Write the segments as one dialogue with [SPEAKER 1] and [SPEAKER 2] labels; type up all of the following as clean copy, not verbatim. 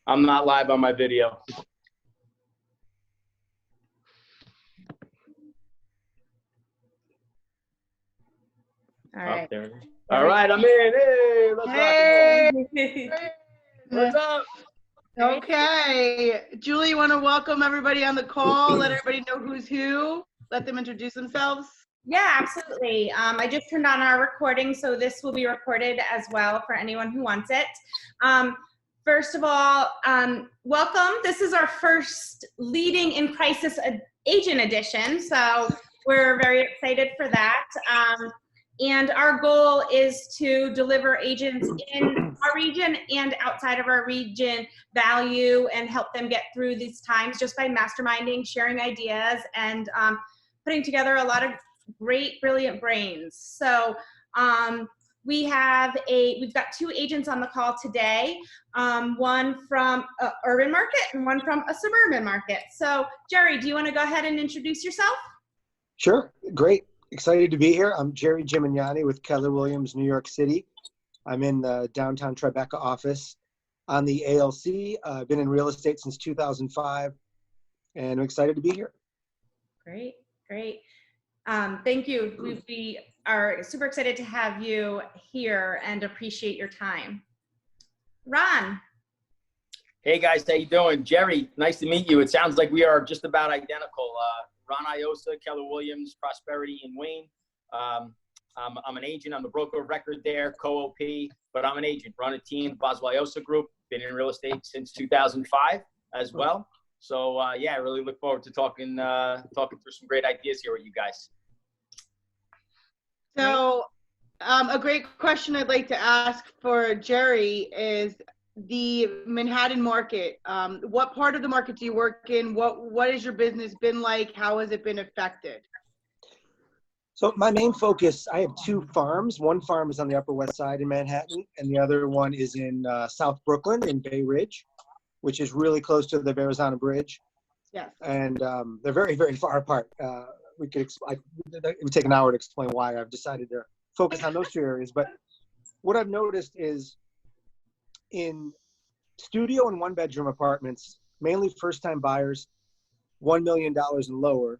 [SPEAKER 1] I'm not live on my video.
[SPEAKER 2] All right.
[SPEAKER 1] Oh, there it is. All right, I'm in. Hey, let's rock and roll.
[SPEAKER 3] Hey.
[SPEAKER 1] What's up?
[SPEAKER 3] Okay. Julie, you want to welcome everybody on the call? Let everybody know who's who. Let them introduce themselves.
[SPEAKER 2] Yeah, absolutely. I just turned on our recording, so this will be recorded as well for anyone who wants it. First of all, welcome. This is our first Leading in Crisis Agent Edition, so we're very excited for that. And our goal is to deliver agents in our region and outside of our region value and help them get through these times just by masterminding, sharing ideas, and putting together a lot of great, brilliant brains. So we've got two agents on the call today, one from an urban market and one from a suburban market. So Jerry, do you want to go ahead and introduce yourself?
[SPEAKER 4] Sure, great. Excited to be here. I'm Jerry Gemignani with Keller Williams, New York City. I'm in the downtown Tribeca office on the ALC. I've been in real estate since 2005, and I'm excited to be here.
[SPEAKER 2] Great, great. Thank you. We are super excited to have you here and appreciate your time. Ron.
[SPEAKER 1] Hey guys, how you doing? Jerry, nice to meet you. It sounds like we are just about identical. Ron Aiosa, Keller Williams, Prosperity in Wayne. I'm an agent. I'm the broker of record there, co-op, but I'm an agent. Run a team, Boswell Aiosa Group. Been in real estate since 2005 as well. So yeah, I really look forward to talking through some great ideas here with you guys.
[SPEAKER 3] So a great question I'd like to ask for Jerry is the Manhattan market. What part of the market do you work in? What has your business been like? How has it been affected?
[SPEAKER 4] So my main focus, I have two farms. One farm is on the Upper West Side in Manhattan, and the other one is in South Brooklyn in Bay Ridge, which is really close to the Verrazano Bridge.
[SPEAKER 3] Yes.
[SPEAKER 4] And they're very, very far apart. It would take an hour to explain why I've decided to focus on those two areas. But what I've noticed is in studio and one-bedroom apartments, mainly first-time buyers, $1 million and lower.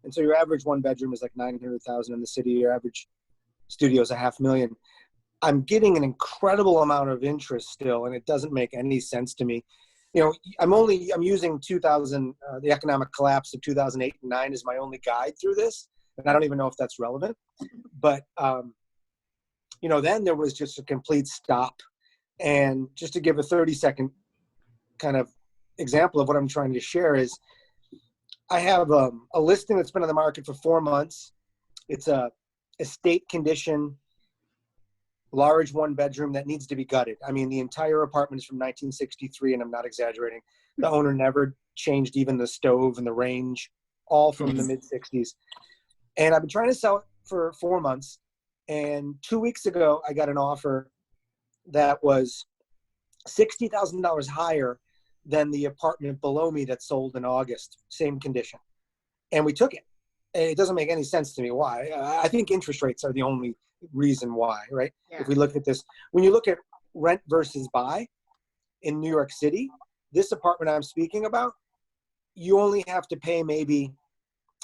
[SPEAKER 4] And so your average one-bedroom is like $900,000 in the city. Your average studio is $500,000. I'm getting an incredible amount of interest still, and it doesn't make any sense to me. You know, I'm using the economic collapse of 2008 and 9 as my only guide through this, and I don't even know if that's relevant. But you know, then there was just a complete stop. And just to give a 30-second kind of example of what I'm trying to share is, I have a listing that's been on the market for 4 months. It's a estate condition, large one-bedroom that needs to be gutted. I mean, the entire apartment is from 1963, and I'm not exaggerating. The owner never changed even the stove and the range, all from the mid-60s. And I've been trying to sell it for 4 months. And 2 weeks ago, I got an offer that was $60,000 higher than the apartment below me that sold in August, same condition. And we took it. It doesn't make any sense to me why. I think interest rates are the only reason why, right? Yeah. If we look at this, when you look at rent versus buy in New York City, this apartment I'm speaking about, you only have to pay maybe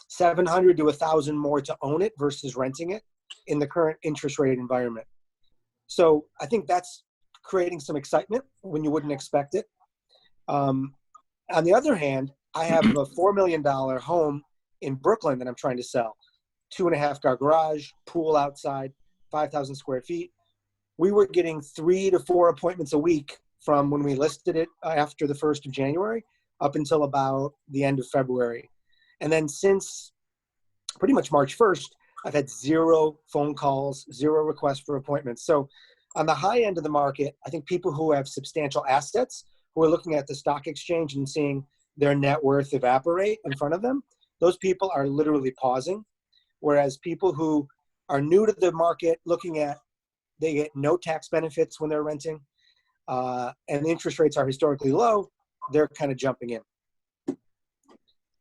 [SPEAKER 4] $700 to $1,000 more to own it versus renting it in the current interest rate environment. So I think that's creating some excitement when you wouldn't expect it. On the other hand, I have a $4 million home in Brooklyn that I'm trying to sell. 2.5-car garage, pool outside, 5,000 square feet. We were getting 3 to 4 appointments a week from when we listed it after the 1st of January up until about the end of February. And then since pretty much March 1st, I've had 0 phone calls, 0 requests for appointments. So on the high end of the market, I think people who have substantial assets, who are looking at the stock exchange and seeing their net worth evaporate in front of them, those people are literally pausing. Whereas people who are new to the market, they get no tax benefits when they're renting, and the interest rates are historically low, they're kind of jumping in.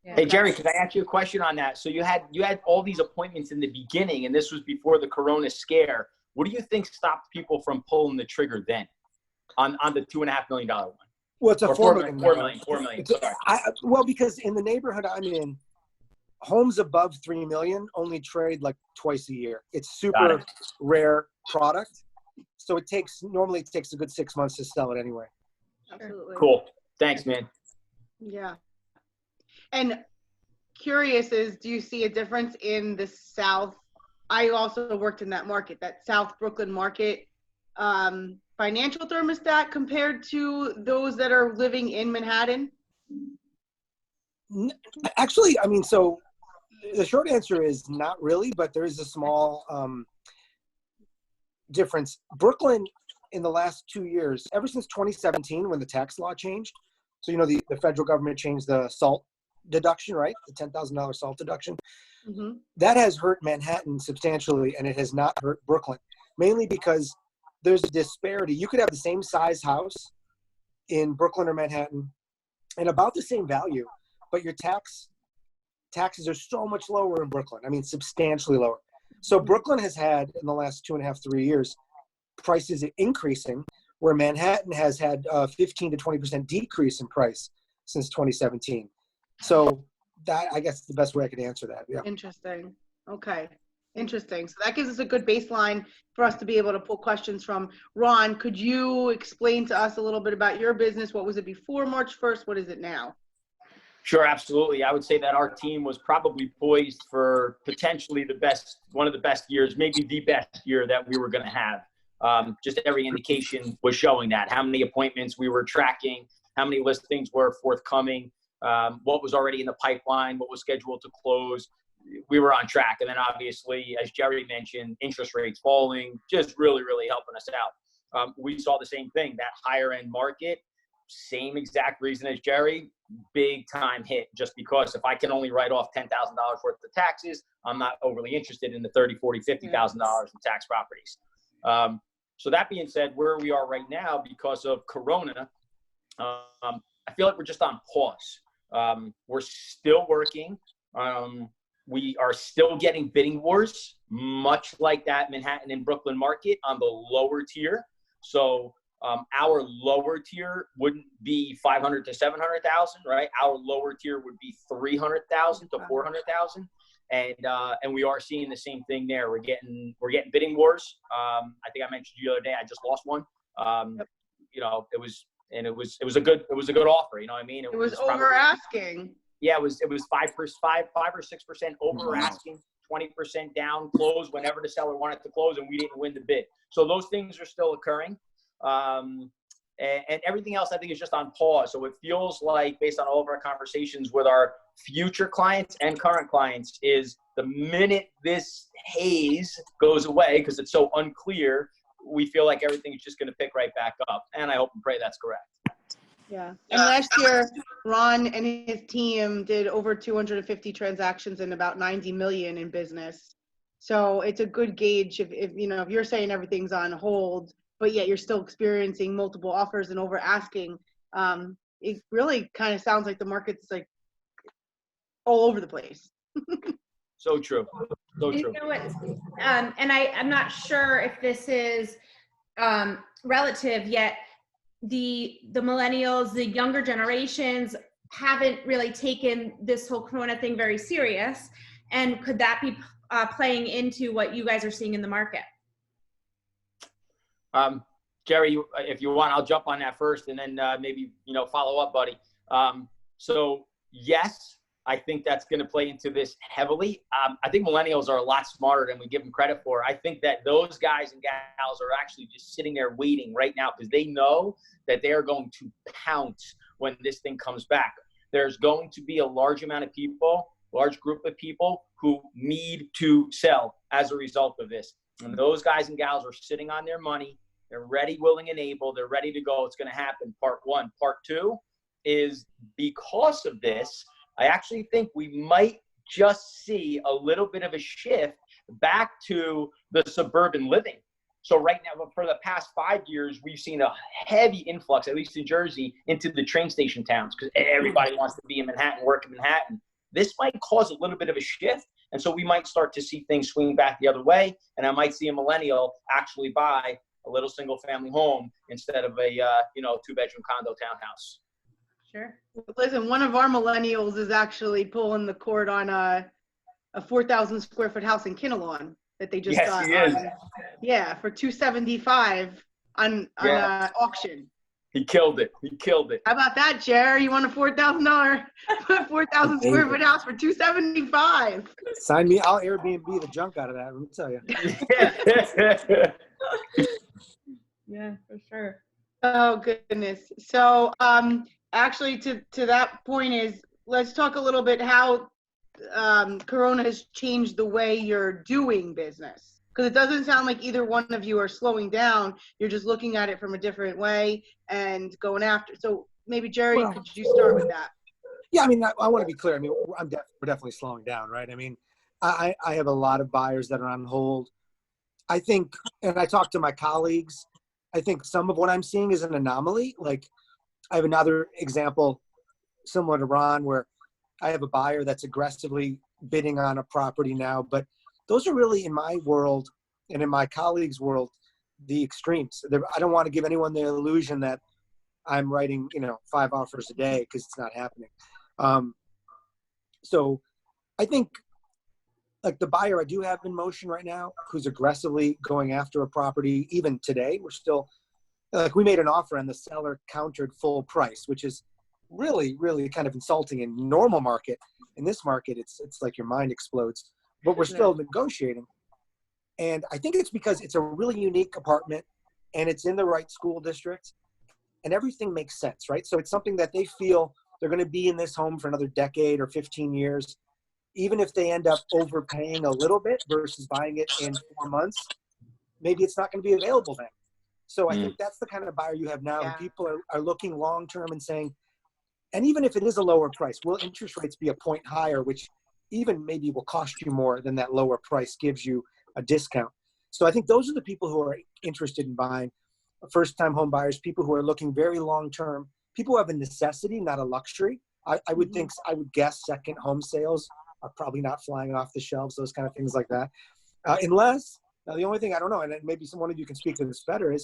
[SPEAKER 1] Yeah. Hey, Jerry, can I ask you a question on that? So you had all these appointments in the beginning, and this was before the Corona scare. What do you think stopped people from pulling the trigger then on the $2.5 million one?
[SPEAKER 4] Well, it's a
[SPEAKER 1] Or
[SPEAKER 4] 4
[SPEAKER 1] 4
[SPEAKER 4] million.
[SPEAKER 1] million, 4 million, 4 million. Sorry.
[SPEAKER 4] Well, because in the neighborhood I'm in, homes above 3 million only trade like twice a year. It's super rare product. So normally it takes a good 6 months to sell it anyway.
[SPEAKER 3] Absolutely.
[SPEAKER 1] Cool. Thanks, man.
[SPEAKER 3] Yeah. And curious is, do you see a difference in the South? I also worked in that market, that South Brooklyn market, financial thermostat compared to those that are living in Manhattan?
[SPEAKER 4] Actually, I mean, so the short answer is not really, but there is a small difference. Brooklyn in the last 2 years, ever since 2017 when the tax law changed, so the federal government changed the SALT deduction, right? The $10,000 SALT deduction.
[SPEAKER 3] Mm-hmm.
[SPEAKER 4] That has hurt Manhattan substantially, and it has not hurt Brooklyn, mainly because there's a disparity. You could have the same size house in Brooklyn or Manhattan and about the same value, but your taxes are so much lower in Brooklyn. I mean, substantially lower. So Brooklyn has had, in the last 2.5, 3 years, prices increasing, where Manhattan has had a 15 to 20% decrease in price since 2017. So that, I guess, is the best way I could answer that. Yeah.
[SPEAKER 3] Interesting. Okay. Interesting. So that gives us a good baseline for us to be able to pull questions from. Ron, could you explain to us a little bit about your business? What was it before March 1st? What is it now?
[SPEAKER 1] Sure, absolutely. I would say that our team was probably poised for potentially one of the best years, maybe the best year that we were going to have. Just every indication was showing that. How many appointments we were tracking, how many listings were forthcoming, what was already in the pipeline, what was scheduled to close. We were on track. And then obviously, as Jerry mentioned, interest rates falling, just really, really helping us out. We saw the same thing, that higher end market, same exact reason as Jerry, big time hit, just because if I can only write off $10,000 worth of taxes, I'm not overly interested in the $30,000, $40,000, $50,000 in tax properties. So that being said, where we are right now because of Corona, I feel like we're just on pause. We're still working. We are still getting bidding wars, much like that Manhattan and Brooklyn market on the lower tier. So our lower tier wouldn't be 500 to 700,000, right? Our lower tier would be 300,000 to 400,000. And we are seeing the same thing there. We're getting bidding wars. I think I mentioned you the other day, I just lost one. It was a good offer. You know what I mean?
[SPEAKER 3] It was over asking.
[SPEAKER 1] Yeah, it was 5 or 6% over asking, 20% down, close whenever the seller wanted to close, and we didn't win the bid. So those things are still occurring. And everything else I think is just on pause. So it feels like, based on all of our conversations with our future clients and current clients, is the minute this haze goes away, because it's so unclear, we feel like everything's just going to pick right back up. And I hope and pray that's correct.
[SPEAKER 3] Yeah. And last year, Ron and his team did over 250 transactions and about 90 million in business. So it's a good gauge if you're saying everything's on hold, but yet you're still experiencing multiple offers and over asking. It really kind of sounds like the market's like all over the place.
[SPEAKER 1] So true. So true.
[SPEAKER 2] You know what? And I'm not sure if this is relative yet. The millennials, the younger generations haven't really taken this whole Corona thing very serious. And could that be playing into what you guys are seeing in the market?
[SPEAKER 1] Jerry, if you want, I'll jump on that first and then maybe, follow up, buddy. So yes, I think that's going to play into this heavily. I think millennials are a lot smarter than we give them credit for. I think that those guys and gals are actually just sitting there waiting right now because they know that they are going to pounce when this thing comes back. There's going to be a large amount of people, large group of people who need to sell as a result of this. And those guys and gals are sitting on their money. They're ready, willing, and able. They're ready to go. It's going to happen. Part one. Part two is, because of this, I actually think we might just see a little bit of a shift back to the suburban living. So right now, for the past 5 years, we've seen a heavy influx, at least in Jersey, into the train station towns because everybody wants to be in Manhattan, work in Manhattan. This might cause a little bit of a shift. And so we might start to see things swing back the other way. And I might see a millennial actually buy a little single family home instead of a, 2-bedroom condo townhouse.
[SPEAKER 2] Sure.
[SPEAKER 3] Listen, one of our millennials is actually pulling the cord on a 4,000 square foot house in Kinnelon that they just got.
[SPEAKER 1] He is.
[SPEAKER 3] For $275 on auction.
[SPEAKER 1] He killed it.
[SPEAKER 3] How about that, Jerry? You want a $4,000 square foot house for $275?
[SPEAKER 4] Sign me. I'll Airbnb the junk out of that. Let me tell you.
[SPEAKER 2] Yeah, for sure.
[SPEAKER 3] Oh goodness. So actually to that point is, let's talk a little bit how Corona has changed the way you're doing business. Because it doesn't sound like either one of you are slowing down. You're just looking at it from a different way and going after. So maybe Jerry, could you start with that?
[SPEAKER 4] Yeah, I mean, I want to be clear. I mean, we're definitely slowing down, right? I mean, I have a lot of buyers that are on hold. I think, and I talk to my colleagues, I think some of what I'm seeing is an anomaly. Like, I have another example similar to Ron where I have a buyer that's aggressively bidding on a property now, but those are really, in my world and in my colleagues' world, the extremes. I don't want to give anyone the illusion that I'm writing, 5 offers a day, because it's not happening. So I think, like, the buyer I do have in motion right now, who's aggressively going after a property, even today, we're still, like, we made an offer and the seller countered full price, which is really, really kind of insulting in normal market. In this market, it's like your mind explodes. But we're still negotiating. And I think it's because it's a really unique apartment and it's in the right school district and everything makes sense, right? So it's something that they feel they're going to be in this home for another decade or 15 years. Even if they end up overpaying a little bit versus buying it in 4 months, maybe it's not going to be available then. So I think that's the kind of buyer you have now.
[SPEAKER 3] Yeah.
[SPEAKER 4] People are looking long-term and saying, and even if it is a lower price, will interest rates be a point higher, which even maybe will cost you more than that lower price gives you a discount. So I think those are the people who are interested in buying, first-time home buyers, people who are looking very long-term, people who have a necessity, not a luxury. I would guess second home sales are probably not flying off the shelves, those kind of things like that. Unless, now the only thing I don't know, and maybe one of you can speak to this better, is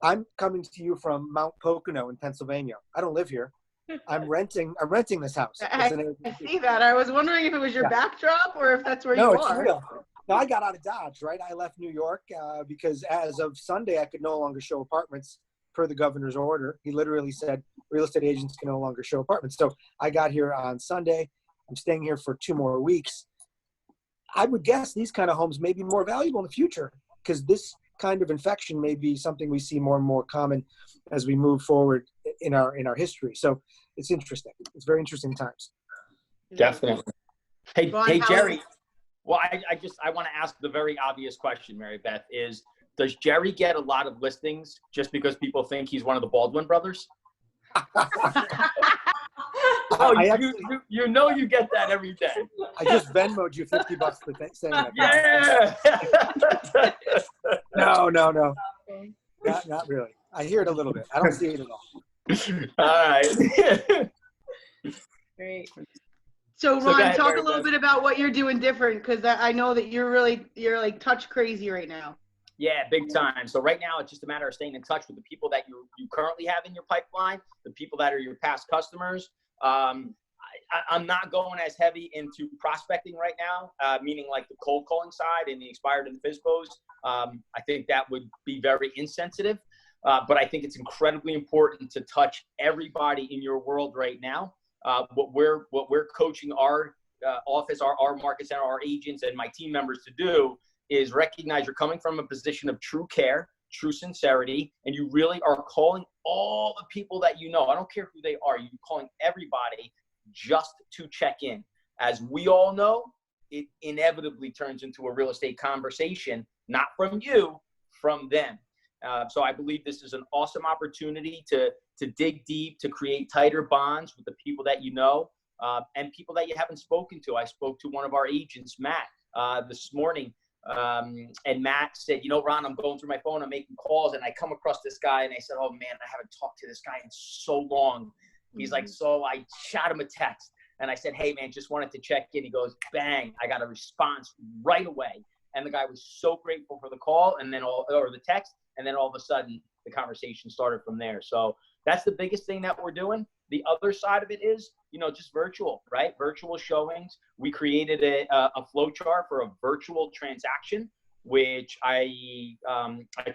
[SPEAKER 4] I'm coming to you from Mount Pocono in Pennsylvania. I don't live here. I'm renting this house.
[SPEAKER 3] I see that. I was wondering if it was your backdrop or if that's where you are.
[SPEAKER 4] No, it's real. Now, I got out of Dodge, right? I left New York because as of Sunday, I could no longer show apartments per the governor's order. He literally said real estate agents can no longer show apartments. So I got here on Sunday. I'm staying here for 2 more weeks. I would guess these kind of homes may be more valuable in the future because this kind of infection may be something we see more and more common as we move forward in our history. So it's interesting. It's very interesting times.
[SPEAKER 1] Definitely. Hey,
[SPEAKER 3] Ron,
[SPEAKER 1] hey, Jerry. Well, I want to ask the very obvious question, Marybeth, is does Jerry get a lot of listings just because people think he's one of the Baldwin brothers? Oh, you know you get that every day.
[SPEAKER 4] I just Venmo'd you $50 for saying that.
[SPEAKER 1] Yeah.
[SPEAKER 4] No. Not really. I hear it a little bit. I don't see it at all.
[SPEAKER 1] All right.
[SPEAKER 2] Great.
[SPEAKER 3] So
[SPEAKER 1] So
[SPEAKER 3] Ron,
[SPEAKER 1] go ahead,
[SPEAKER 3] talk a
[SPEAKER 1] Marybeth.
[SPEAKER 3] little bit about what you're doing different, because I know that you're like touch crazy right now.
[SPEAKER 1] Yeah, big time. So right now, it's just a matter of staying in touch with the people that you currently have in your pipeline, the people that are your past customers. I'm not going as heavy into prospecting right now, meaning like the cold calling side and the expired and the FSBOs. I think that would be very insensitive, but I think it's incredibly important to touch everybody in your world right now. What we're coaching our office, our market center, our agents, and my team members to do is recognize you're coming from a position of true care, true sincerity, and you really are calling all the people that you know. I don't care who they are. You're calling everybody just to check in. As we all know, it inevitably turns into a real estate conversation, not from you, from them. So I believe this is an awesome opportunity to dig deep, to create tighter bonds with the people that you know, and people that you haven't spoken to. I spoke to one of our agents, Matt, this morning. And Matt said, Ron, I'm going through my phone, I'm making calls, and I come across this guy, and I said, oh man, I haven't talked to this guy in so long. He's like, so I shot him a text, and I said, hey man, just wanted to check in. He goes, bang, I got a response right away. And the guy was so grateful for the call and then or the text. And then all of a sudden the conversation started from there. So that's the biggest thing that we're doing. The other side of it is, just virtual, right? Virtual showings. We created a flow chart for a virtual transaction, which I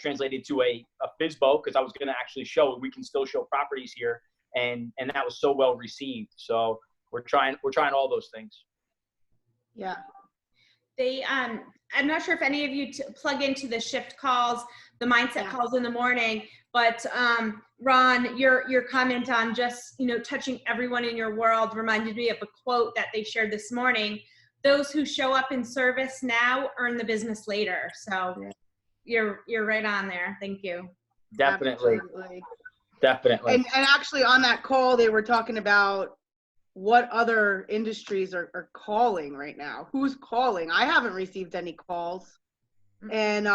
[SPEAKER 1] translated to a FISBO, because I was going to actually show we can still show properties here, and that was so well received. So we're trying all those things.
[SPEAKER 3] Yeah.
[SPEAKER 2] I'm not sure if any of you plug into the shift calls, the mindset calls in the morning, but Ron, your comment on just, touching everyone in your world reminded me of a quote that they shared this morning. Those who show up in service now earn the business later. So you're right on there. Thank you.
[SPEAKER 1] Definitely.
[SPEAKER 3] Absolutely.
[SPEAKER 1] Definitely.
[SPEAKER 3] And actually on that call, they were talking about what other industries are calling right now. Who's calling? I haven't received any calls. And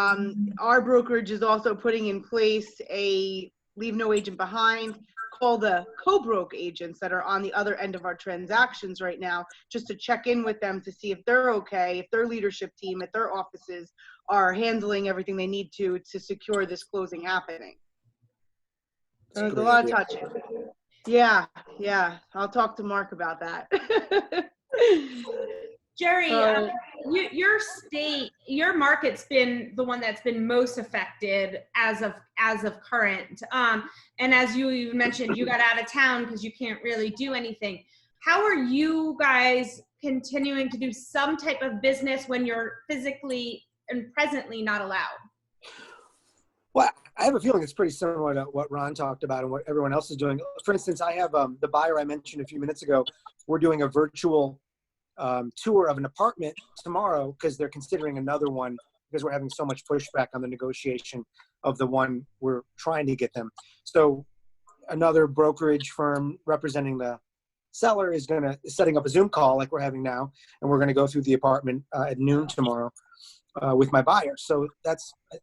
[SPEAKER 3] our brokerage is also putting in place a leave no agent behind, call the co-broke agents that are on the other end of our transactions right now, just to check in with them to see if they're okay, if their leadership team at their offices are handling everything they need to secure this closing happening. So there's a lot of touching. Yeah. I'll talk to Mark about that.
[SPEAKER 2] Jerry, your state, your market's been the one that's been most affected as of current. And as you even mentioned, you got out of town because you can't really do anything. How are you guys continuing to do some type of business when you're physically and presently not allowed?
[SPEAKER 4] Well, I have a feeling it's pretty similar to what Ron talked about and what everyone else is doing. For instance, I have the buyer I mentioned a few minutes ago. We're doing a virtual tour of an apartment tomorrow because they're considering another one because we're having so much pushback on the negotiation of the one we're trying to get them. So another brokerage firm representing the seller is setting up a Zoom call like we're having now, and we're going to go through the apartment at noon tomorrow with my buyer. So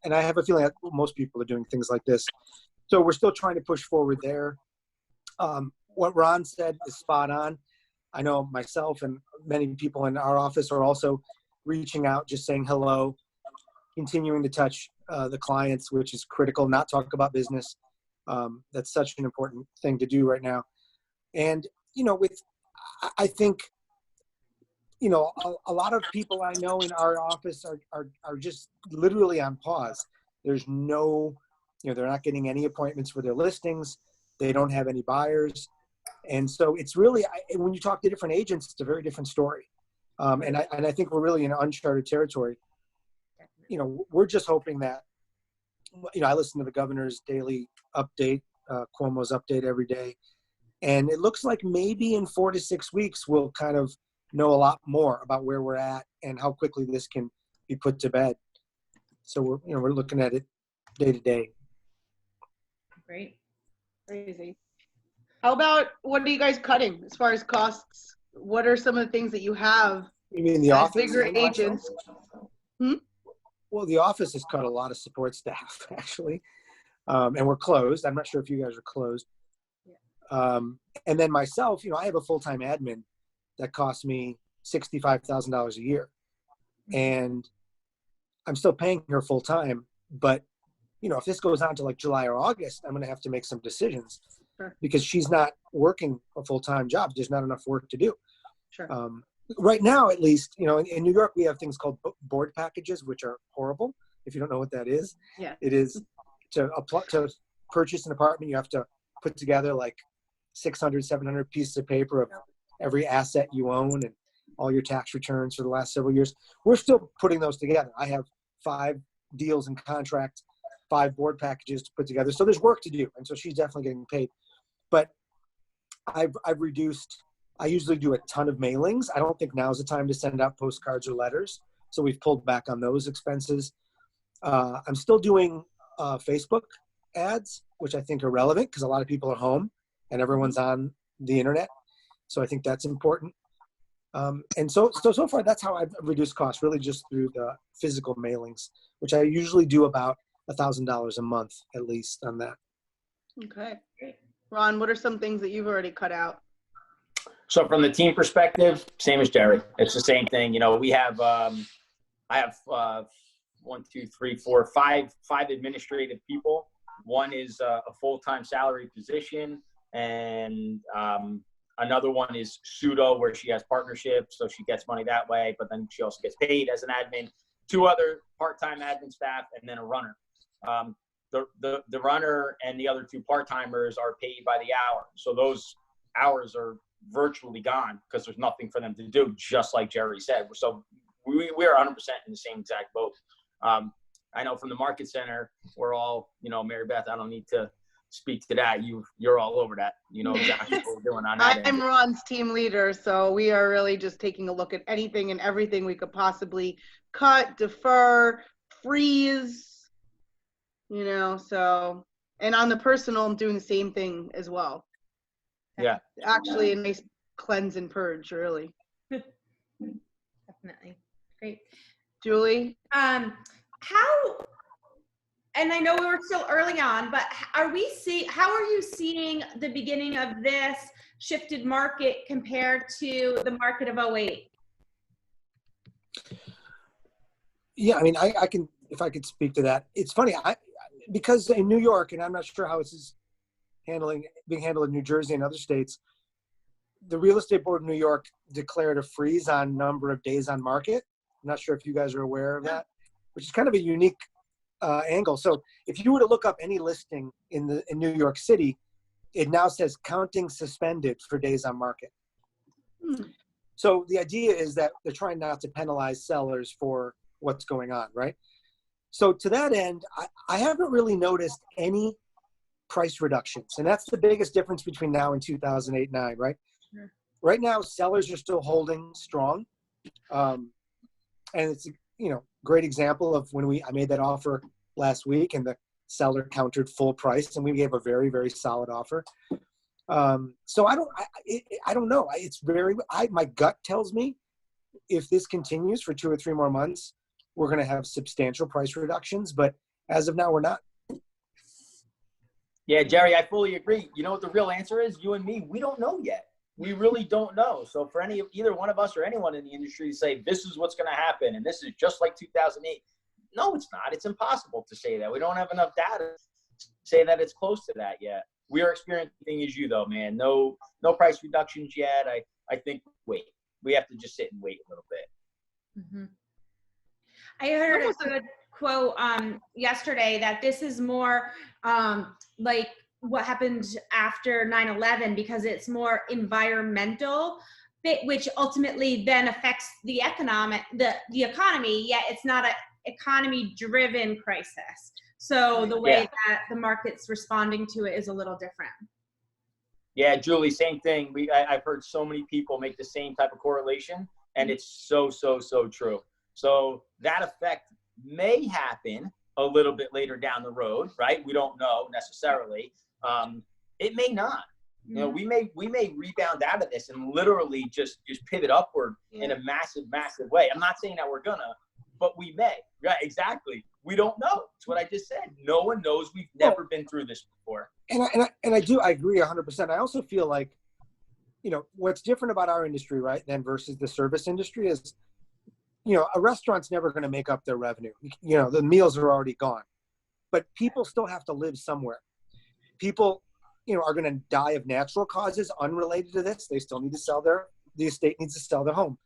[SPEAKER 4] and I have a feeling that most people are doing things like this. So we're still trying to push forward there. What Ron said is spot on. I know myself and many people in our office are also reaching out, just saying hello, continuing to touch the clients, which is critical, not talk about business. That's such an important thing to do right now. And, I think, a lot of people I know in our office are just literally on pause. There's no, they're not getting any appointments for their listings. They don't have any buyers. And so it's really, when you talk to different agents, it's a very different story. And I think we're really in uncharted territory. We're just hoping that, I listen to the governor's daily update, Cuomo's update every day. And it looks like maybe in 4 to 6 weeks, we'll kind of know a lot more about where we're at and how quickly this can be put to bed. So we're looking at it day to day.
[SPEAKER 2] Great.
[SPEAKER 3] Crazy. How about, what are you guys cutting as far as costs? What are some of the things that you have?
[SPEAKER 4] You mean the office?
[SPEAKER 3] Bigger agents.
[SPEAKER 4] Well, the office has cut a lot of support staff, actually. And we're closed. I'm not sure if you guys are closed. Yeah. And then myself, I have a full-time admin that costs me $65,000 a year. And I'm still paying her full-time. But, if this goes on to like July or August, I'm going to have to make some decisions. Sure. Because she's not working a full-time job. There's not enough work to do.
[SPEAKER 3] Sure.
[SPEAKER 4] Right now, at least, in New York, we have things called board packages, which are horrible. If you don't know what that is, It is to purchase an apartment, you have to put together like 600, 700 pieces of paper of every asset you own and all your tax returns for the last several years. We're still putting those together. I have 5 deals in contract, 5 board packages to put together. So there's work to do. And so she's definitely getting paid. But I've reduced, I usually do a ton of mailings. I don't think now's the time to send out postcards or letters. So we've pulled back on those expenses. I'm still doing Facebook ads, which I think are relevant because a lot of people are home and everyone's on the internet. So I think that's important. And so far, that's how I've reduced costs, really just through the physical mailings, which I usually do about $1,000 a month, at least on that.
[SPEAKER 3] Okay. Ron, what are some things that you've already cut out?
[SPEAKER 1] So from the team perspective, same as Jerry. It's the same thing. We have, I have five administrative people. One is a full-time salary position, and another one is pseudo, where she has partnerships, so she gets money that way, but then she also gets paid as an admin. Two other part-time admin staff, and then a runner. The runner and the other two part-timers are paid by the hour, so those hours are virtually gone because there's nothing for them to do, just like Jerry said. So we are 100% in the same exact boat. I know from the market center, we're all, Marybeth, I don't need to speak to that. You're all over that. You know exactly what we're doing on that.
[SPEAKER 3] I'm Ron's team leader, so we are really just taking a look at anything and everything we could possibly cut, defer, freeze, so, and on the personal, I'm doing the same thing as well.
[SPEAKER 1] Yeah.
[SPEAKER 3] Actually, a nice cleanse and purge, really.
[SPEAKER 2] Definitely. Great.
[SPEAKER 3] Julie?
[SPEAKER 2] How, and I know we were still early on, but how are you seeing the beginning of this shifted market compared to the market of 08?
[SPEAKER 4] Yeah, I mean, I can, if I could speak to that. It's funny, because in New York, and I'm not sure how this is being handled in New Jersey and other states, the Real Estate Board of New York declared a freeze on number of days on market. I'm not sure if you guys are aware of that, which is kind of a unique angle. So if you were to look up any listing in New York City, it now says counting suspended for days on market. So the idea is that they're trying not to penalize sellers for what's going on, right? So to that end, I haven't really noticed any price reductions. And that's the biggest difference between now and 2008-9, right? Sure. Right now, sellers are still holding strong. And it's, great example of when I made that offer last week and the seller countered full price and we gave a very, very solid offer. So I don't know. My gut tells me if this continues for 2 or 3 more months, we're going to have substantial price reductions. But as of now, we're not.
[SPEAKER 1] Yeah, Jerry, I fully agree. You know what the real answer is? You and me, we don't know yet. We really don't know. So for either one of us or anyone in the industry to say, this is what's going to happen, and this is just like 2008. No, it's not. It's impossible to say that. We don't have enough data to say that it's close to that yet. We are experiencing as you, though, man. No price reductions yet. I think, we have to just sit and wait a little bit.
[SPEAKER 2] Mm-hmm. I heard a good quote yesterday that this is more like what happened after 9/11 because it's more environmental, which ultimately then affects the economy, yet it's not an economy-driven crisis. So the way that the market's responding to it is a little different.
[SPEAKER 1] Yeah, Julie, same thing. I've heard so many people make the same type of correlation, and it's so true. So that effect may happen a little bit later down the road, right? We don't know necessarily. It may not. We may rebound out of this and literally just pivot upward in a massive way. I'm not saying that we're gonna, but we may. Right? Exactly. We don't know. It's what I just said. No one knows. We've never been through this before.
[SPEAKER 4] And I agree 100%. I also feel like, what's different about our industry, right, than versus the service industry is, a restaurant's never going to make up their revenue. The meals are already gone, but people still have to live somewhere. People, are going to die of natural causes unrelated to this. They still need to the estate needs to sell their home.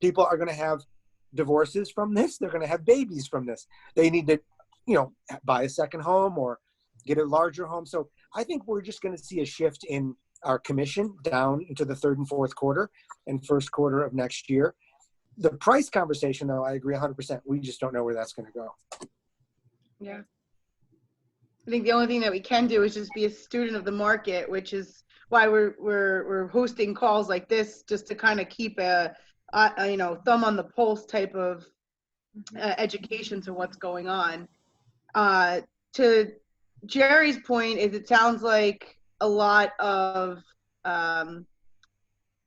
[SPEAKER 4] People are going to have divorces from this. They're going to have babies from this. They need to, buy a second home or get a larger home. So I think we're just going to see a shift in our commission down into the 3rd and 4th quarter and 1st quarter of next year. The price conversation, though, I agree 100%. We just don't know where that's going to go.
[SPEAKER 3] Yeah. I think the only thing that we can do is just be a student of the market, which is why we're hosting calls like this, just to kind of keep a thumb on the pulse type of education to what's going on. To Jerry's point, it sounds like a lot of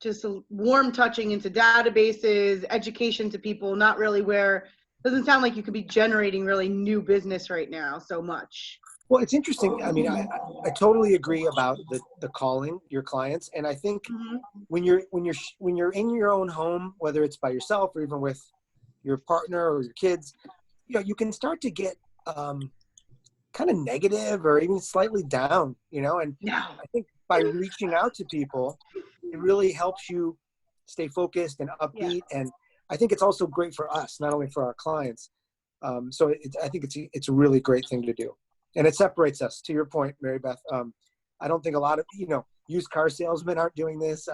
[SPEAKER 3] just a warm touching into databases, education to people, not really doesn't sound like you could be generating really new business right now so much.
[SPEAKER 4] Well, it's interesting. I mean, I totally agree about the calling your clients. And I think when you're in your own home, whether it's by yourself or even with your partner or your kids, you can start to get kind of negative or even slightly down, and I think by reaching out to people, it really helps you stay focused and upbeat. And I think it's also great for us, not only for our clients. So I think it's a really great thing to do. And it separates us, to your point, Marybeth. I don't think a lot of, used car salesmen aren't doing this.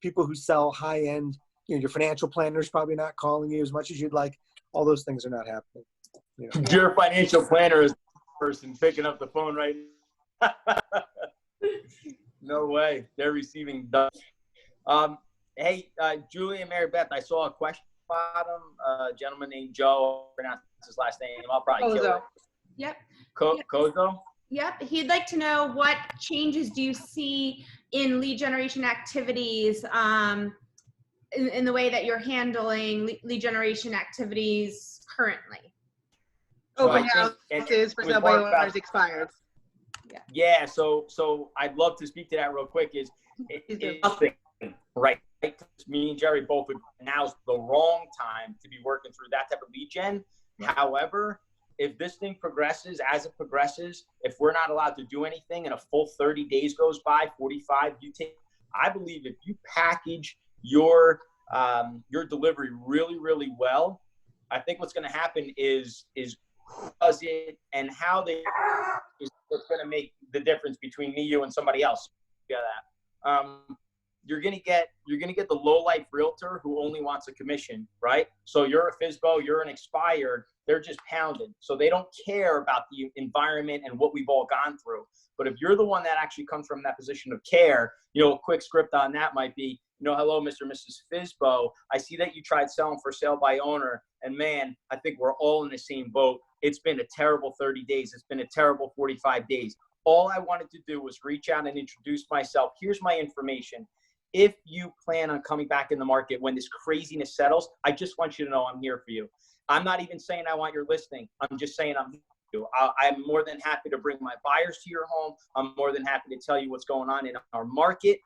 [SPEAKER 4] People who sell high end, your financial planner's probably not calling you as much as you'd like. All those things are not happening.
[SPEAKER 1] Your financial planner is the person picking up the phone right now. No way. They're receiving dust. Hey, Julie and Marybeth, I saw a question bottom. A gentleman named Joe, pronounce his last name. I'll probably kill it.
[SPEAKER 2] Yep.
[SPEAKER 1] Kozo?
[SPEAKER 2] Yep. He'd like to know, what changes do you see in lead generation activities, in the way that you're handling lead generation activities currently?
[SPEAKER 3] Open houses for sale by owners expired.
[SPEAKER 1] Yeah. So I'd love to speak to that real quick. It's nothing, right? Me and Jerry both would, now's the wrong time to be working through that type of lead gen. However, if this thing progresses as it progresses, if we're not allowed to do anything and a full 30 days goes by, 45, I believe if you package your delivery really, really well, I think what's going to happen is who does it and how they is what's going to make the difference between me, you, and somebody else. Yeah, that. You're gonna get the low life realtor who only wants a commission, right? So you're a FSBO, you're an expired, they're just pounded. So they don't care about the environment and what we've all gone through. But if you're the one that actually comes from that position of care, a quick script on that might be, hello, Mr. and Mrs. FSBO. I see that you tried selling for sale by owner, and man, I think we're all in the same boat. It's been a terrible 30 days. It's been a terrible 45 days. All I wanted to do was reach out and introduce myself. Here's my information. If you plan on coming back in the market when this craziness settles, I just want you to know I'm here for you. I'm not even saying I want your listing. I'm just saying I'm here for you. I'm more than happy to bring my buyers to your home. I'm more than happy to tell you what's going on in our market.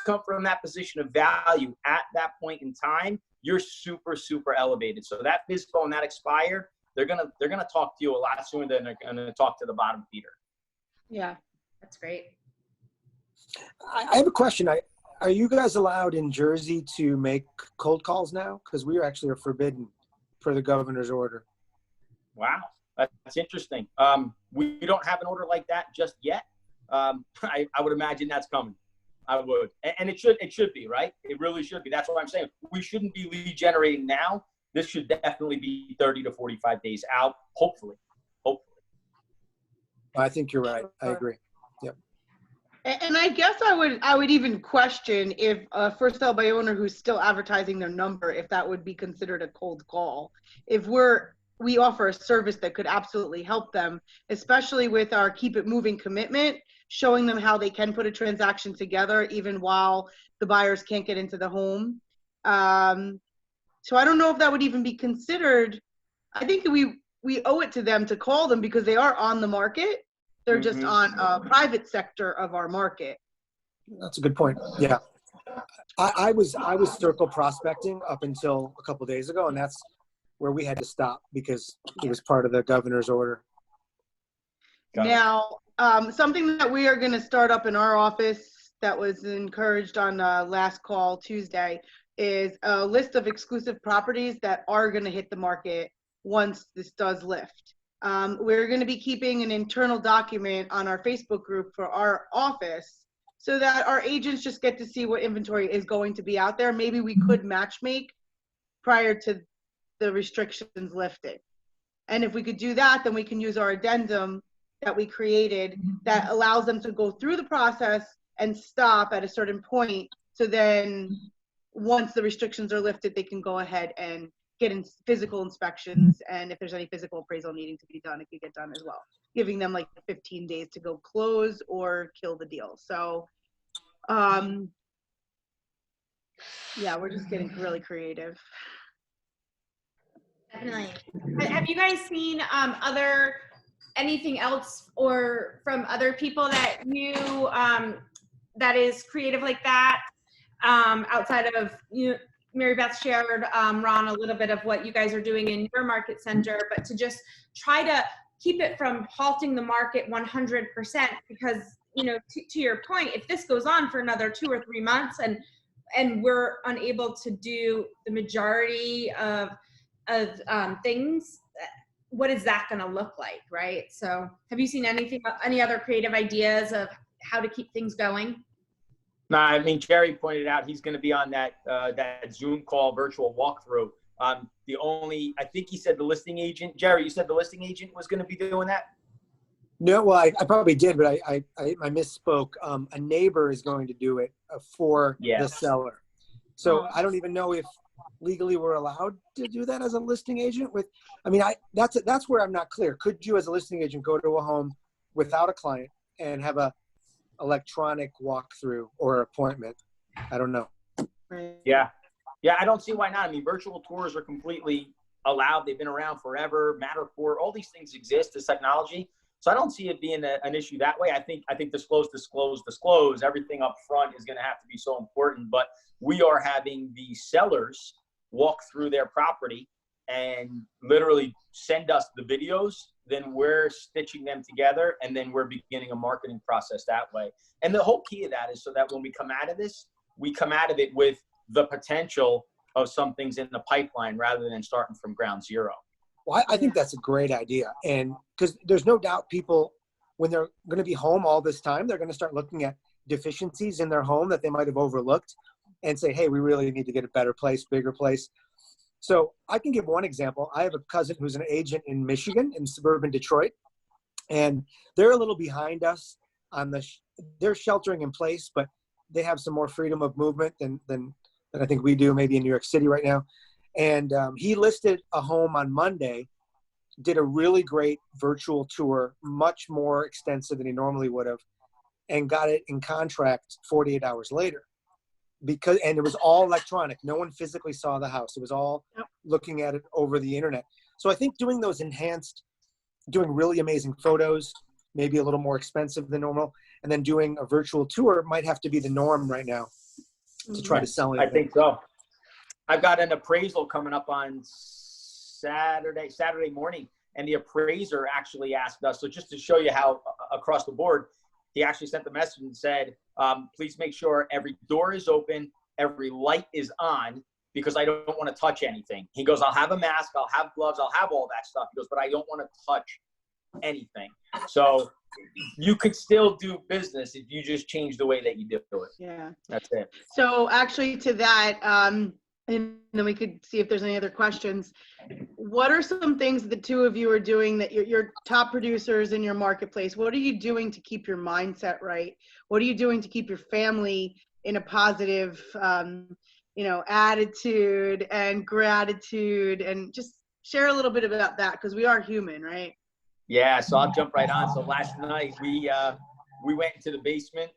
[SPEAKER 1] Come from that position of value at that point in time, you're super, super elevated. So that FSBO and that expired, they're gonna talk to you a lot sooner than they're gonna talk to the bottom feeder.
[SPEAKER 2] Yeah, that's great.
[SPEAKER 4] I have a question. Are you guys allowed in Jersey to make cold calls now? Because we actually are forbidden per the governor's order.
[SPEAKER 1] Wow, that's interesting. We don't have an order like that just yet. I would imagine that's coming. I would, and it should be, right? It really should be. That's what I'm saying. We shouldn't be lead generating now. This should definitely be 30 to 45 days out. Hopefully.
[SPEAKER 4] I think you're right. I agree. Yep.
[SPEAKER 3] And I guess I would even question if a first sale by owner who's still advertising their number, if that would be considered a cold call. If we offer a service that could absolutely help them, especially with our Keep It Moving commitment, showing them how they can put a transaction together even while the buyers can't get into the home. So I don't know if that would even be considered. I think we owe it to them to call them because they are on the market. They're just on a private sector of our market.
[SPEAKER 4] That's a good point. Yeah. I was circle prospecting up until a couple of days ago, and that's where we had to stop because it was part of the governor's order.
[SPEAKER 3] Now, something that we are going to start up in our office that was encouraged on last call Tuesday is a list of exclusive properties that are going to hit the market once this does lift. We're going to be keeping an internal document on our Facebook group for our office so that our agents just get to see what inventory is going to be out there. Maybe we could match make prior to the restrictions lifted. And if we could do that, then we can use our addendum that we created that allows them to go through the process and stop at a certain point. So then once the restrictions are lifted, they can go ahead and get in physical inspections. And if there's any physical appraisal needing to be done, it could get done as well, giving them like 15 days to go close or kill the deal. So, yeah, we're just getting really creative.
[SPEAKER 2] Definitely. Have you guys seen anything else or from other people that you that is creative like that outside of Marybeth shared, Ron, a little bit of what you guys are doing in your market center, but to just try to keep it from halting the market 100%, because, you know, to your point, if this goes on for another 2 or 3 months and we're unable to do the majority of things, what is that going to look like, right? So have you seen any other creative ideas of how to keep things going?
[SPEAKER 1] No, I mean, Jerry pointed out he's going to be on that Zoom call virtual walkthrough. I think he said the listing agent, Jerry, you said the listing agent was going to be doing that?
[SPEAKER 4] No, well, I probably did, but I misspoke. A neighbor is going to do it for the seller. So I don't even know if legally we're allowed to do that as a listing agent that's where I'm not clear. Could you as a listing agent go to a home without a client and have a electronic walkthrough or appointment? I don't know.
[SPEAKER 1] Yeah, I don't see why not. I mean, virtual tours are completely allowed. They've been around forever. Matterport, all these things exist as technology. So I don't see it being an issue that way. I think disclose. Everything up front is going to have to be so important. But we are having the sellers walk through their property and literally send us the videos. Then we're stitching them together, and then we're beginning a marketing process that way. And the whole key of that is so that when we come out of this, we come out of it with the potential of some things in the pipeline rather than starting from ground zero.
[SPEAKER 4] Well, I think that's a great idea. And because there's no doubt people, when they're going to be home all this time, they're going to start looking at deficiencies in their home that they might have overlooked and say, hey, we really need to get a better place, bigger place. So I can give one example. I have a cousin who's an agent in Michigan, in suburban Detroit, and they're a little behind us on they're sheltering in place, but they have some more freedom of movement than I think we do, maybe in New York City right now. And he listed a home on Monday, did a really great virtual tour, much more extensive than he normally would have, and got it in contract 48 hours later. And it was all electronic. No one physically saw the house. It was all looking at it over the internet. So I think doing those doing really amazing photos, maybe a little more expensive than normal, and then doing a virtual tour might have to be the norm right now to try to sell it.
[SPEAKER 1] I think so. I've got an appraisal coming up on Saturday morning, and the appraiser actually asked us, so just to show you how across the board, he actually sent the message and said, please make sure every door is open, every light is on, because I don't want to touch anything. He goes, I'll have a mask, I'll have gloves, I'll have all that stuff. He goes, but I don't want to touch anything. So you could still do business if you just change the way that you do it.
[SPEAKER 3] Yeah.
[SPEAKER 1] That's it.
[SPEAKER 3] So actually to that, and then we could see if there's any other questions. What are some things the two of you are doing that your top producers in your marketplace? What are you doing to keep your mindset right? What are you doing to keep your family in a positive, attitude and gratitude? And just share a little bit about that, because we are human, right?
[SPEAKER 1] Yeah, so I'll jump right on. So last night we went into the basement.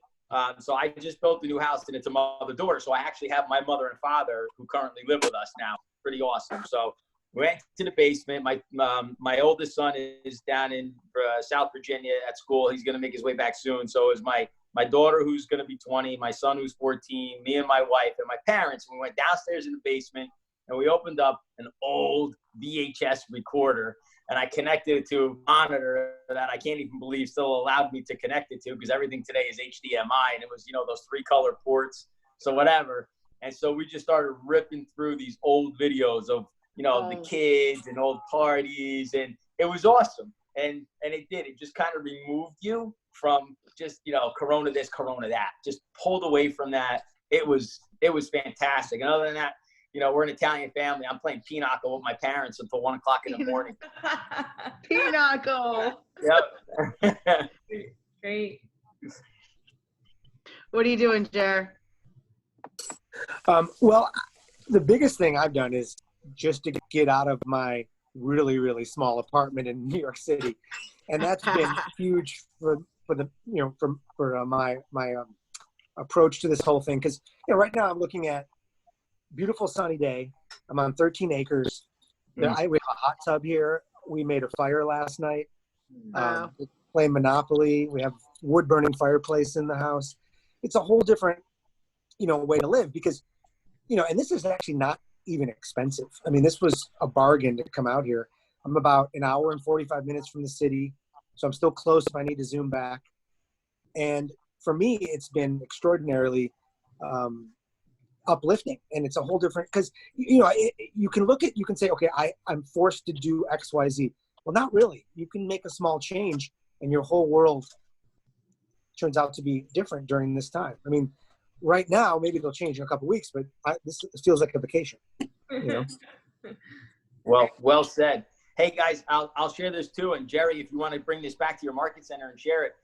[SPEAKER 1] So I just built a new house and it's a mother daughter. So I actually have my mother and father who currently live with us now. Pretty awesome. So we went to the basement. My oldest son is down in South Virginia at school. He's going to make his way back soon. So is my daughter, who's going to be 20, my son, who's 14, me and my wife and my parents. And we went downstairs in the basement and we opened up an old VHS recorder. And I connected it to a monitor that I can't even believe still allowed me to connect it to, because everything today is HDMI, and it was, those 3-color ports. So whatever. And so we just started ripping through these old videos of, the kids and old parties, and it was awesome. And it just kind of removed you from just, Corona this, Corona that, just pulled away from that. It was fantastic. And other than that, we're an Italian family. I'm playing pinochle with my parents until 1 o'clock in the morning.
[SPEAKER 3] Pinochle.
[SPEAKER 1] Yep.
[SPEAKER 2] Great.
[SPEAKER 3] What are you doing, Jer?
[SPEAKER 4] Well, the biggest thing I've done is just to get out of my really, really small apartment in New York City. And that's been huge for my approach to this whole thing. Because, right now I'm looking at beautiful sunny day. I'm on 13 acres. We have a hot tub here. We made a fire last night.
[SPEAKER 3] Wow.
[SPEAKER 4] Play Monopoly. We have wood burning fireplace in the house. It's a whole different, way to live, because and this is actually not even expensive. I mean, this was a bargain to come out here. I'm about an hour and 45 minutes from the city, so I'm still close if I need to zoom back. And for me, it's been extraordinarily uplifting, and it's a whole different, because you can say, okay, I'm forced to do X, Y, Z. Well, not really. You can make a small change, and your whole world turns out to be different during this time. I mean, right now, maybe they'll change in a couple of weeks, but this feels like a vacation.
[SPEAKER 1] Well said. Hey guys, I'll share this too. And Jerry, if you want to bring this back to your market center and share it,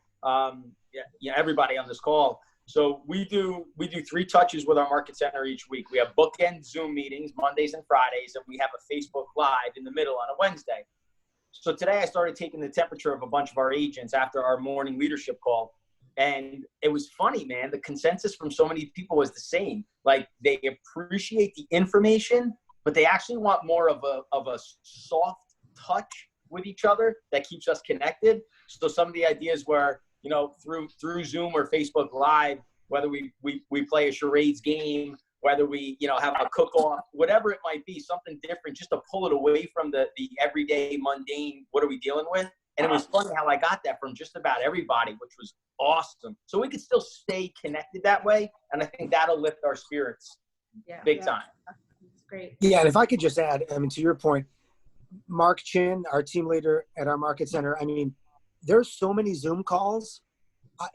[SPEAKER 1] everybody on this call. So we do 3 touches with our market center each week. We have bookend Zoom meetings Mondays and Fridays, and we have a Facebook Live in the middle on a Wednesday. So today I started taking the temperature of a bunch of our agents after our morning leadership call. And it was funny, man. The consensus from so many people was the same. Like, they appreciate the information, but they actually want more of a soft touch with each other that keeps us connected. So some of the ideas were, through Zoom or Facebook Live, whether we play a charades game, whether we, have a cook-off, whatever it might be, something different, just to pull it away from the everyday mundane, what are we dealing with? And it was funny how I got that from just about everybody, which was awesome. So we could still stay connected that way. And I think that'll lift our spirits big time.
[SPEAKER 2] That's great.
[SPEAKER 4] Yeah, and if I could just add, I mean, to your point, Mark Chin, our team leader at our market center, I mean, there's so many Zoom calls.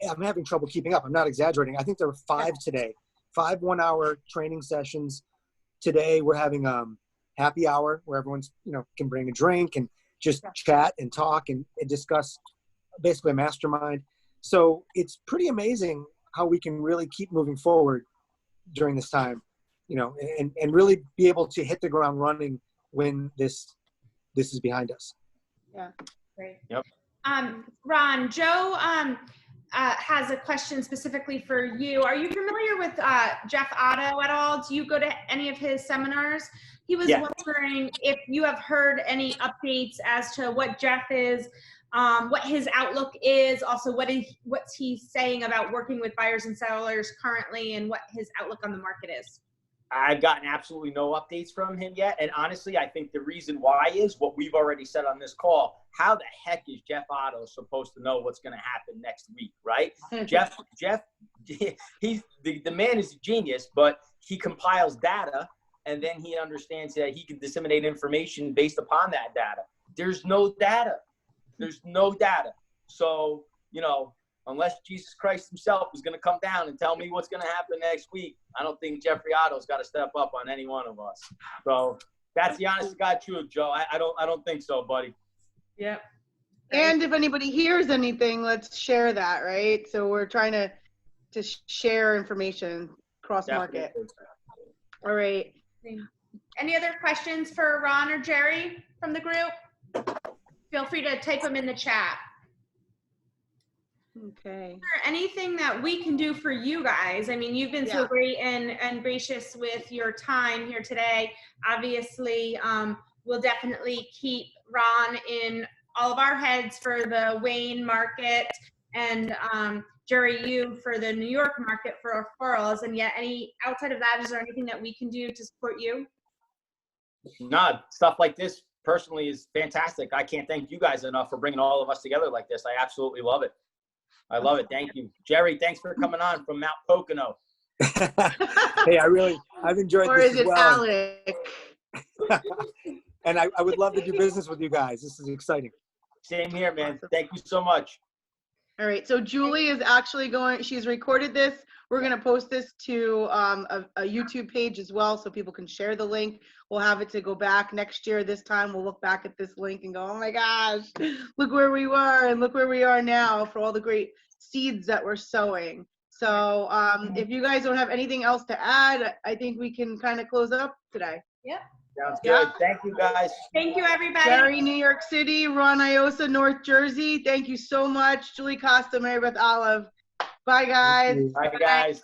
[SPEAKER 4] I'm having trouble keeping up. I'm not exaggerating. I think there were 5 today, 5 one-hour training sessions. Today we're having happy hour where everyone's, can bring a drink and just chat and talk and discuss, basically a mastermind. So it's pretty amazing how we can really keep moving forward during this time, and really be able to hit the ground running when this is behind us.
[SPEAKER 2] Yeah, great.
[SPEAKER 1] Yep.
[SPEAKER 2] Ron, Joe has a question specifically for you. Are you familiar with Jeff Otto at all? Do you go to any of his seminars? He was wondering if you have heard any updates as to what Jeff is, what his outlook is, also what's he saying about working with buyers and sellers currently, and what his outlook on the market is.
[SPEAKER 1] I've gotten absolutely no updates from him yet. And honestly, I think the reason why is what we've already said on this call. How the heck is Jeff Otto supposed to know what's going to happen next week, right? Jeff, he's the man is a genius, but he compiles data, and then he understands that he can disseminate information based upon that data. There's no data. So, unless Jesus Christ himself is going to come down and tell me what's going to happen next week, I don't think Jeffrey Otto's got to step up on any one of us. So that's the honest to God truth, Joe. I don't think so, buddy.
[SPEAKER 2] Yeah.
[SPEAKER 3] And if anybody hears anything, let's share that, right? So we're trying to share information cross market. All right.
[SPEAKER 2] Any other questions for Ron or Jerry from the group? Feel free to type them in the chat.
[SPEAKER 3] Okay.
[SPEAKER 2] Is there anything that we can do for you guys? I mean, you've been so great and gracious with your time here today. Obviously, we'll definitely keep Ron in all of our heads for the Wayne market, and Jerry, you for the New York market for referrals. And yet, outside of that, is there anything that we can do to support you?
[SPEAKER 1] No, stuff like this personally is fantastic. I can't thank you guys enough for bringing all of us together like this. I absolutely love it. I love it. Thank you. Jerry, thanks for coming on from Mount Pocono.
[SPEAKER 4] Hey, I've enjoyed
[SPEAKER 3] or
[SPEAKER 4] this
[SPEAKER 3] is
[SPEAKER 4] as
[SPEAKER 3] it
[SPEAKER 4] well.
[SPEAKER 3] Alec?
[SPEAKER 4] And I would love to do business with you guys. This is exciting.
[SPEAKER 1] Same here, man. Thank you so much.
[SPEAKER 3] All right. So Julie is actually she's recorded this. We're going to post this to a YouTube page as well, so people can share the link. We'll have it to go back next year. This time we'll look back at this link and go, oh my gosh, look where we were and look where we are now for all the great seeds that we're sowing. So if you guys don't have anything else to add, I think we can kind of close up today.
[SPEAKER 2] Yep.
[SPEAKER 1] Sounds good. Thank you, guys.
[SPEAKER 2] Thank you, everybody.
[SPEAKER 3] Jerry, New York City, Ron Aiosa, North Jersey. Thank you so much. Julie Costa, Marybeth Olive. Bye, guys.
[SPEAKER 1] Bye, guys.